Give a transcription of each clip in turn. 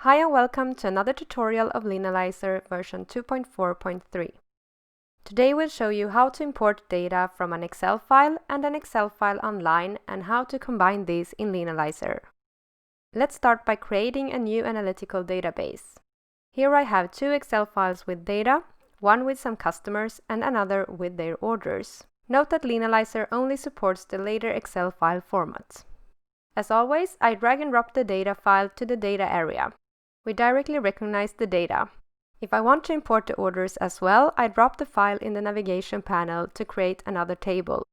Hi and welcome to another tutorial of LEANalyser version 2.4.3. Today we'll show you how to import data from an Excel file and an Excel file online and how to combine these in LEANalyser. Let's start by creating a new analytical database. Here I have two Excel files with data, one with some customers and another with their orders. Note that LEANalyser only supports the later Excel file format. As always, I drag and drop the data file to the data area. We directly recognize the data. If I want to import the orders as well, I drop the file in the navigation panel to create another table.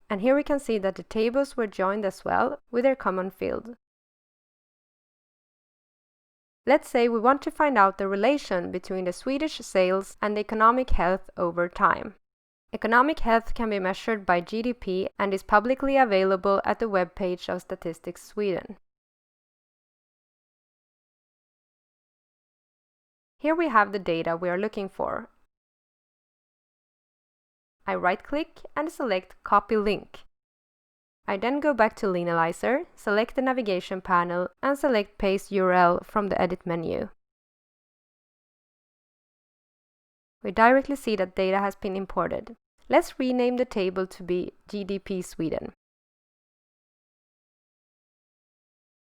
And here we can see that the tables were joined as well with their common field. Let's say we want to find out the relation between the Swedish sales and the economic health over time. Economic health can be measured by GDP and is publicly available at the webpage of Statistics Sweden. Here we have the data we are looking for. I right-click and select Copy Link. I then go back to LEANalyser, select the navigation panel and select Paste URL from the Edit menu. We directly see that data has been imported. Let's rename the table to be GDP Sweden.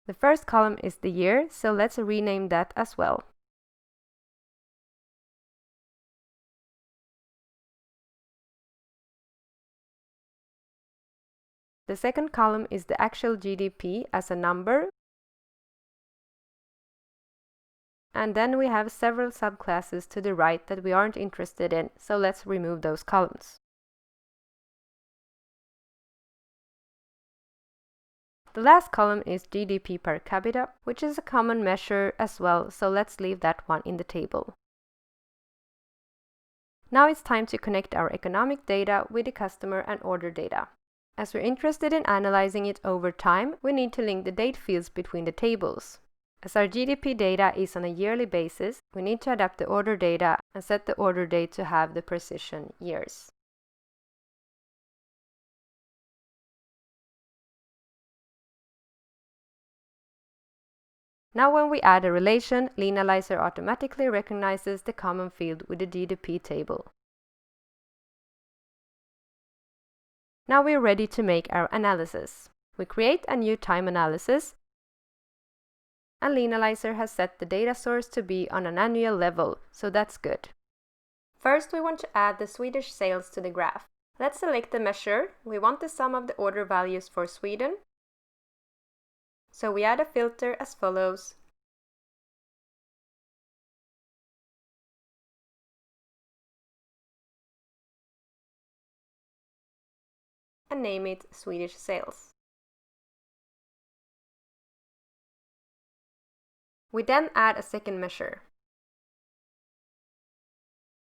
The first column is the year, so let's rename that as well. The second column is the actual GDP as a number. And then we have several subclasses to the right that we aren't interested in, so let's remove those columns. The last column is GDP per capita, which is a common measure as well, so let's leave that one in the table. Now it's time to connect our economic data with the customer and order data. As we're interested in analyzing it over time, we need to link the date fields between the tables. As our GDP data is on a yearly basis, we need to adapt the order data and set the order date to have the precision years. Now when we add a relation, LEANalyser automatically recognizes the common field with the GDP table. Now we're ready to make our analysis. We create a new time analysis, and LEANalyser has set the data source to be on an annual level, so that's good. First, we want to add the Swedish sales to the graph. Let's select the measure. We want the sum of the order values for Sweden. So we add a filter as follows. And name it Swedish sales. We then add a second measure.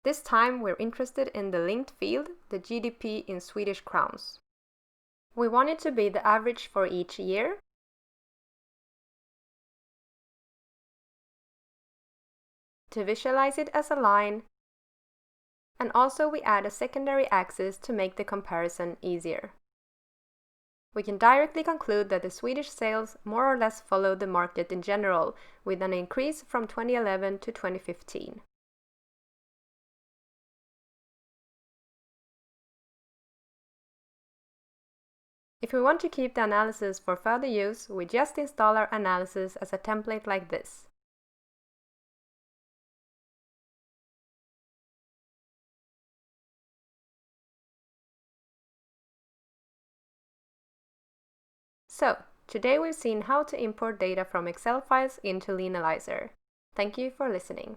This time we're interested in the linked field, the GDP in Swedish crowns. We want it to be the average for each year. To visualize it as a line, and also we add a secondary axis to make the comparison easier. We can directly conclude that the Swedish sales more or less follow the market in general, with an increase from 2011 to 2015. If we want to keep the analysis for further use, we just install our analysis as a template like this. So, today we've seen how to import data from Excel files into LEANalyser. Thank you for listening.